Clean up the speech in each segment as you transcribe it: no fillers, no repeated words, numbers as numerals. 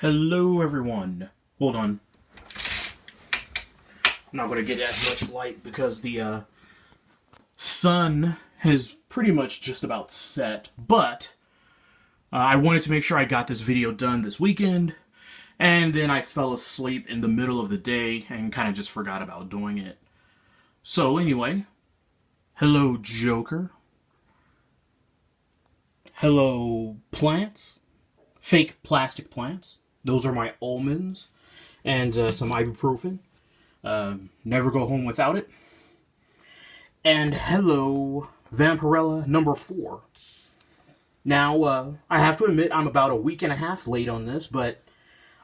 Hello everyone. Hold on. I'm not going to get as much light because the sun has pretty much just about set, but I wanted to make sure I got this video done this weekend, and then I fell asleep in the middle of the day and kind of just forgot about doing it. So anyway, hello Joker. Hello plants. Fake plastic plants. Those are my almonds and some ibuprofen. Never go home without it. And hello, Vampirella number 4. Now, I have to admit I'm about a week and a half late on this, but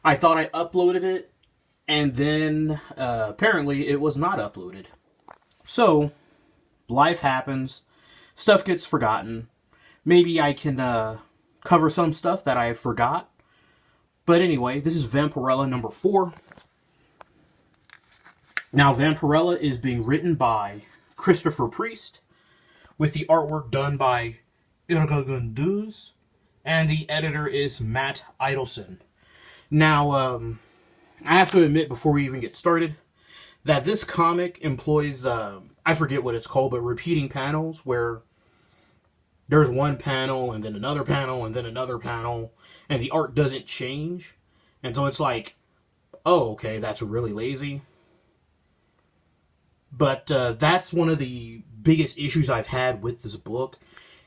I thought I uploaded it, and then apparently it was not uploaded. So, life happens. Stuff gets forgotten. Maybe I can cover some stuff that I forgot. But anyway, this is Vampirella number 4. Now, Vampirella is being written by Christopher Priest, with the artwork done by Irga Gunduz, and the editor is Matt Idelson. Now, I have to admit before we even get started, that this comic employs, I forget what it's called, but repeating panels, where there's one panel, and then another panel, and then another panel, and the art doesn't change. And so it's like, oh, okay, that's really lazy. But that's one of the biggest issues I've had with this book,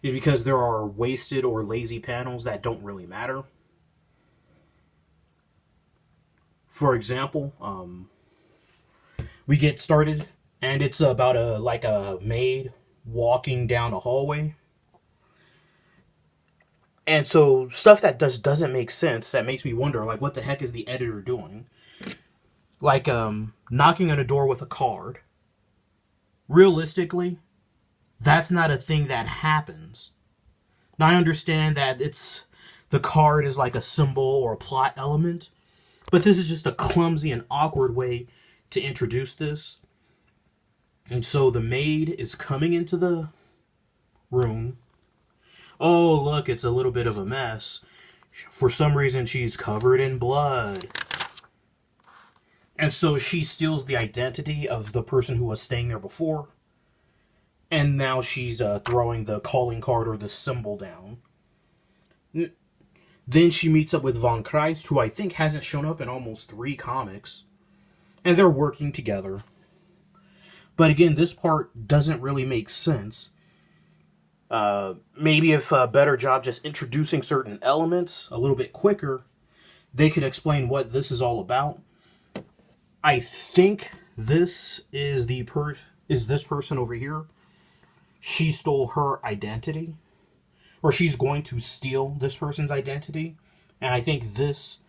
is because there are wasted or lazy panels that don't really matter. For example, we get started, and it's about a maid walking down a hallway. And so, stuff that doesn't make sense, that makes me wonder, like, what the heck is the editor doing? Like, knocking on a door with a card. Realistically, that's not a thing that happens. Now, I understand that the card is like a symbol or a plot element, but this is just a clumsy and awkward way to introduce this. And so, the maid is coming into the room. Oh, look, it's a little bit of a mess. For some reason, she's covered in blood. And so she steals the identity of the person who was staying there before. And now she's throwing the calling card or the symbol down. Then she meets up with Von Christ, who I think hasn't shown up in almost 3 comics. And they're working together. But again, this part doesn't really make sense. Maybe if a better job just introducing certain elements a little bit quicker, they could explain what this is all about. I think this is this person over here. She stole her identity, or she's going to steal this person's identity, and I think this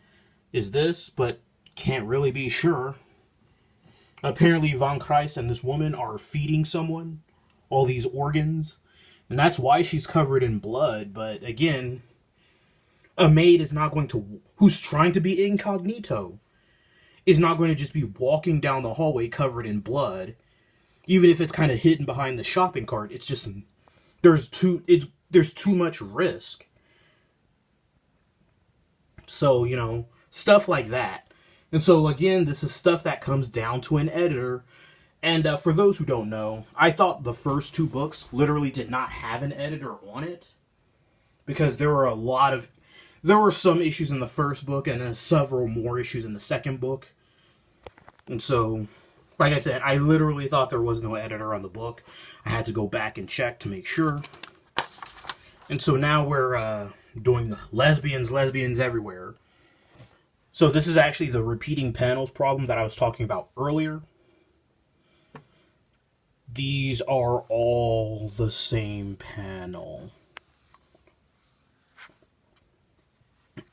is this, but can't really be sure. Apparently, Von Christ and this woman are feeding someone all these organs. And that's why she's covered in blood. But again, a maid is not going to, who's trying to be incognito, is not going to just be walking down the hallway covered in blood. Even if it's kind of hidden behind the shopping cart, it's just, there's too much risk. So, you know, stuff like that. And so again, this is stuff that comes down to an editor. And for those who don't know, I thought the first 2 books literally did not have an editor on it. Because there were some issues in the first book and then several more issues in the second book. And so, like I said, I literally thought there was no editor on the book. I had to go back and check to make sure. And so now we're doing the lesbians everywhere. So this is actually the repeating panels problem that I was talking about earlier. These are all the same panel.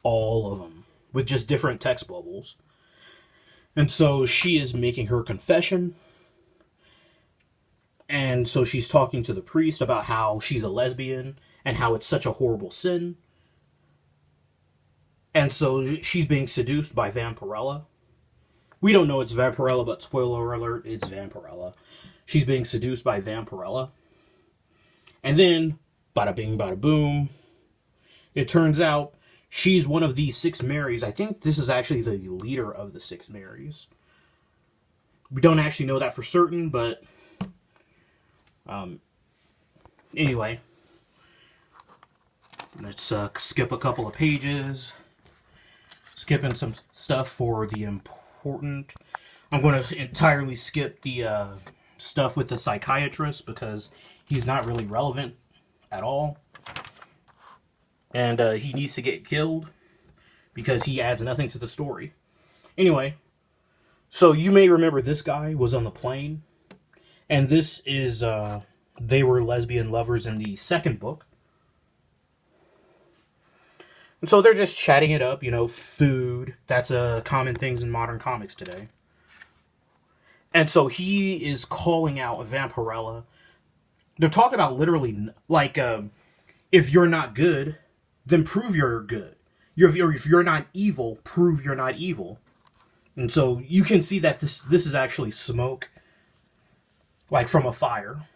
All of them. With just different text bubbles. And so she is making her confession. And so she's talking to the priest about how she's a lesbian and how it's such a horrible sin. And so she's being seduced by Vampirella. We don't know it's Vampirella, but spoiler alert, it's Vampirella. She's being seduced by Vampirella. And then, bada bing, bada boom, it turns out She's one of the Six Marys. I think this is actually the leader of the Six Marys. We don't actually know that for certain, but anyway, let's skip a couple of pages. Skipping some stuff for the important. I'm going to entirely skip the stuff with the psychiatrist because he's not really relevant at all. And he needs to get killed because he adds nothing to the story. Anyway, so you may remember this guy was on the plane. And this is, they were lesbian lovers in the second book. And so they're just chatting it up, you know, food. That's common things in modern comics today. And so he is calling out Vampirella. They're talking about literally, like, if you're not good, then prove you're good. If you're not evil, prove you're not evil. And so you can see that this is actually smoke, like from a fire.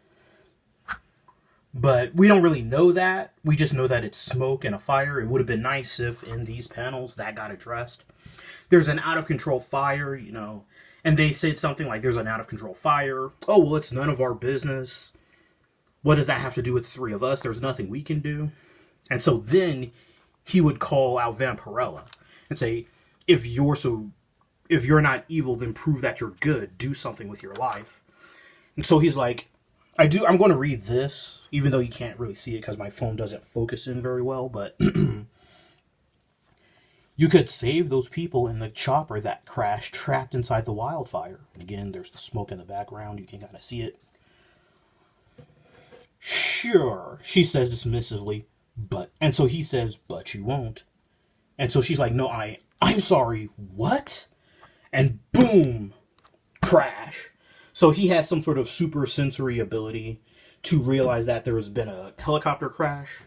But we don't really know that. We just know that it's smoke and a fire. It would have been nice if in these panels that got addressed. There's an out-of-control fire, you know, and they said something like there's an out-of-control fire. Oh, well, it's none of our business. What does that have to do with the three of us? There's nothing we can do. And so then he would call out Vampirella and say, if you're not evil, then prove that you're good. Do something with your life. And so he's like, I'm going to read this, even though you can't really see it because my phone doesn't focus in very well, but you could save those people in the chopper that crashed trapped inside the wildfire. And again, there's the smoke in the background. You can kind of see it. Sure, she says dismissively, and so he says, but you won't. And so she's like, no, I'm sorry, what? And boom, crash. So he has some sort of super sensory ability to realize that there has been a helicopter crash.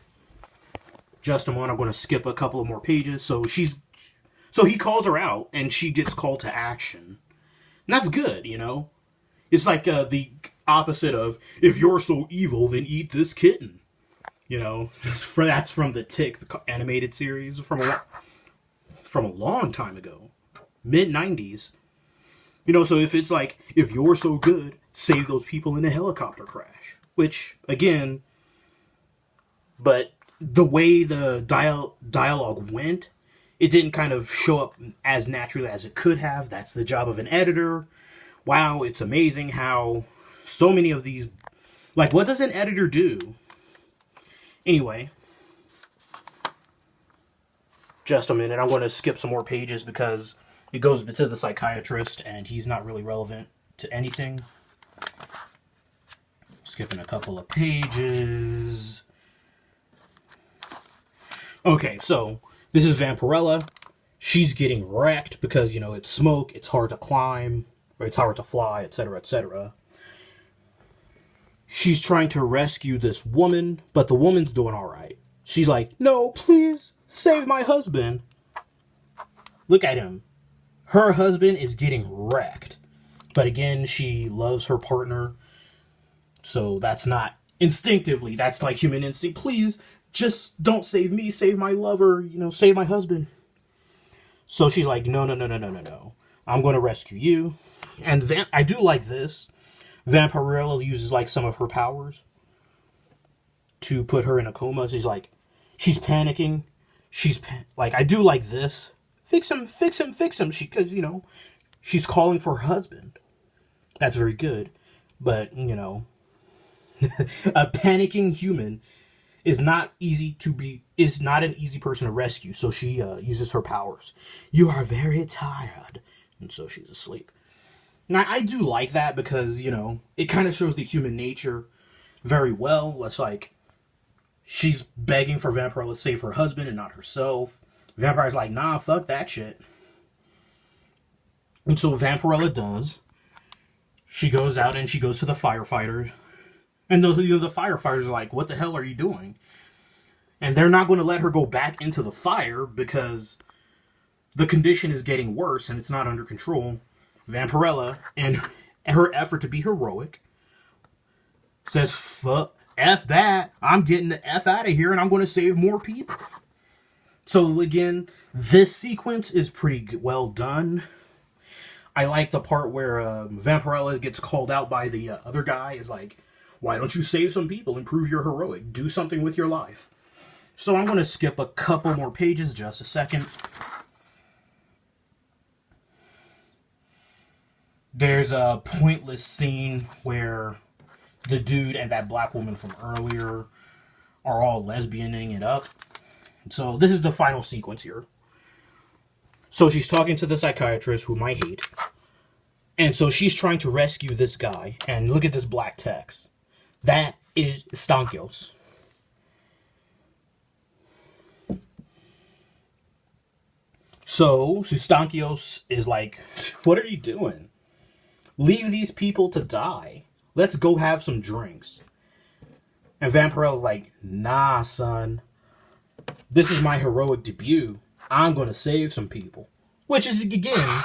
Just a moment, I'm going to skip a couple of more pages. So he calls her out, and she gets called to action. And that's good, you know? It's like the opposite of, if you're so evil, then eat this kitten. You know? That's from the Tick, the animated series from a long time ago. Mid-90s. You know, so if it's like, if you're so good, save those people in a helicopter crash. Which, again, but the way the dialogue went, it didn't kind of show up as naturally as it could have. That's the job of an editor. Wow, it's amazing how so many of these, like, what does an editor do? Anyway, just a minute. I'm going to skip some more pages because it goes to the psychiatrist, and he's not really relevant to anything. Skipping a couple of pages. Okay, so this is Vampirella. She's getting wrecked because, you know, it's smoke, it's hard to climb, or it's hard to fly, etc., etc. She's trying to rescue this woman, but the woman's doing alright. She's like, no, please, save my husband. Look at him. Her husband is getting wrecked. But again, she loves her partner. So that's not instinctively, that's like human instinct. Please, just don't save me, save my lover, you know, save my husband. So she's like, no. I'm going to rescue you. And I do like this. Vampirella uses like some of her powers to put her in a coma. She's like, she's panicking. Like, I do like this. Fix him. Because, you know, she's calling for her husband. That's very good. But, you know, a panicking human is not an easy person to rescue. So she uses her powers. You are very tired. And so she's asleep. Now, I do like that because, you know, it kind of shows the human nature very well. It's like, she's begging for Vampirella to save her husband and not herself. Vampire's like, nah, fuck that shit. And so Vampirella does. She goes out and she goes to the firefighters. And the firefighters are like, what the hell are you doing? And they're not going to let her go back into the fire because the condition is getting worse and it's not under control. Vampirella, in her effort to be heroic, says, fuck, F that. I'm getting the F out of here and I'm going to save more people. So again, this sequence is pretty well done. I like the part where Vampirella gets called out by the other guy. Is like, why don't you save some people and prove you're heroic? Do something with your life. So I'm going to skip a couple more pages, just a second. There's a pointless scene where the dude and that black woman from earlier are all lesbianing it up. So this is the final sequence here. So she's talking to the psychiatrist, whom I hate. And so she's trying to rescue this guy. And look at this black text. That is Stankios. So Stankios is like, what are you doing? Leave these people to die. Let's go have some drinks. And Vampirella's like, nah, son. This is my heroic debut. I'm going to save some people. Which is, again,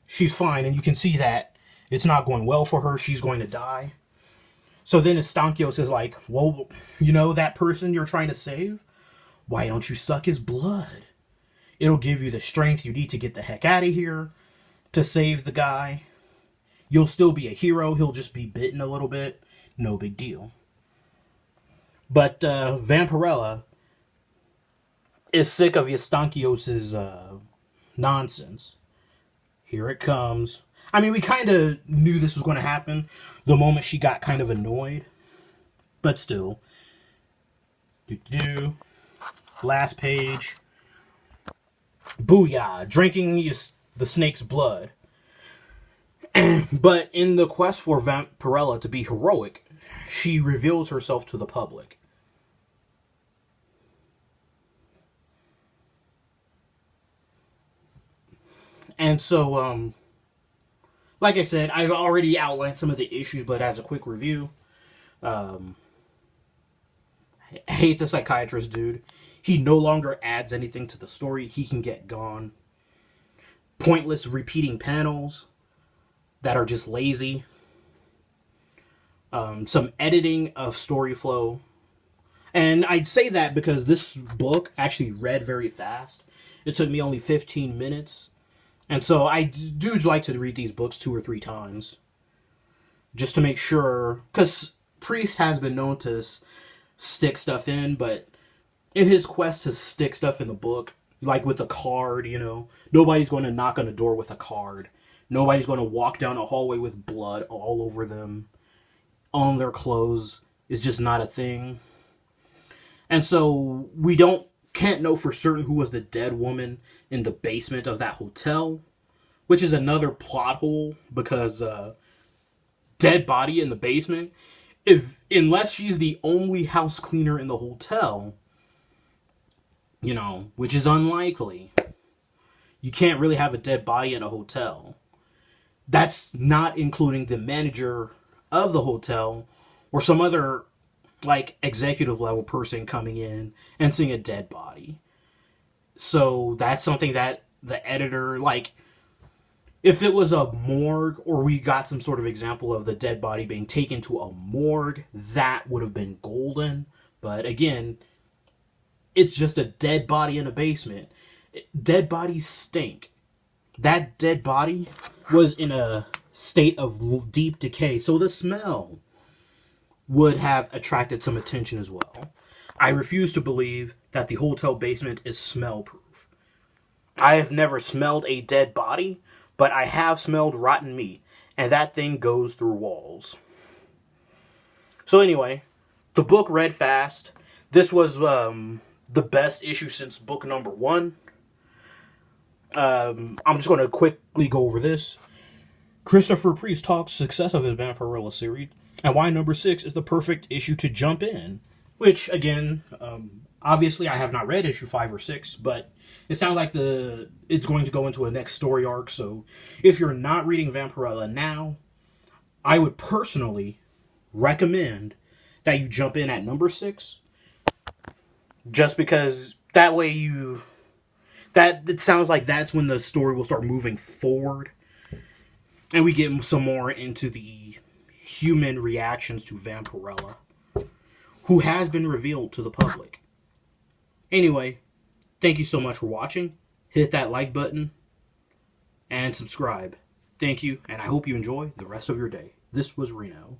she's fine. And you can see that it's not going well for her. She's going to die. So then Stankios is like, well, you know that person you're trying to save? Why don't you suck his blood? It'll give you the strength you need to get the heck out of here to save the guy. You'll still be a hero. He'll just be bitten a little bit. No big deal. But Vampirella is sick of Stankios' nonsense. Here it comes. I mean, we kind of knew this was going to happen the moment she got kind of annoyed. But still. Last page. Booyah, drinking the snake's blood. But in the quest for Vampirella to be heroic, she reveals herself to the public. And so, like I said, I've already outlined some of the issues, but as a quick review, I hate the psychiatrist dude. He no longer adds anything to the story. He can get gone. Pointless repeating panels that are just lazy. Some editing of story flow. And I'd say that because this book actually read very fast. It took me only 15 minutes. And so I do like to read these books 2 or 3 times. Just to make sure. Because Priest has been known to stick stuff in, but in his quest to stick stuff in the book, like with a card, you know, nobody's going to knock on a door with a card. Nobody's going to walk down a hallway with blood all over them, on their clothes. Is just not a thing. And so we can't know for certain who was the dead woman in the basement of that hotel, which is another plot hole because dead body in the basement. Unless she's the only house cleaner in the hotel, you know, which is unlikely. You can't really have a dead body in a hotel. That's not including the manager of the hotel or some other, like, executive level person coming in and seeing a dead body. So that's something that the editor, like, if it was a morgue or we got some sort of example of the dead body being taken to a morgue, that would have been golden. But again, it's just a dead body in a basement. Dead bodies stink. That dead body was in a state of deep decay, so the smell would have attracted some attention as well. I refuse to believe that the hotel basement is smell-proof. I have never smelled a dead body, but I have smelled rotten meat, and that thing goes through walls. So anyway, the book read fast. This was the best issue since book number 1. I'm just going to quickly go over this. Christopher Priest talks success of his Vampirella series, and why number 6 is the perfect issue to jump in. Which, again, obviously I have not read issue 5 or 6, but it sounds like it's going to go into a next story arc, so if you're not reading Vampirella now, I would personally recommend that you jump in at number 6, just because that way it sounds like that's when the story will start moving forward, and we get some more into the human reactions to Vampirella, who has been revealed to the public. Anyway, Thank you so much for watching. Hit that like button and subscribe. Thank you, and I hope you enjoy the rest of your day. This was Reno.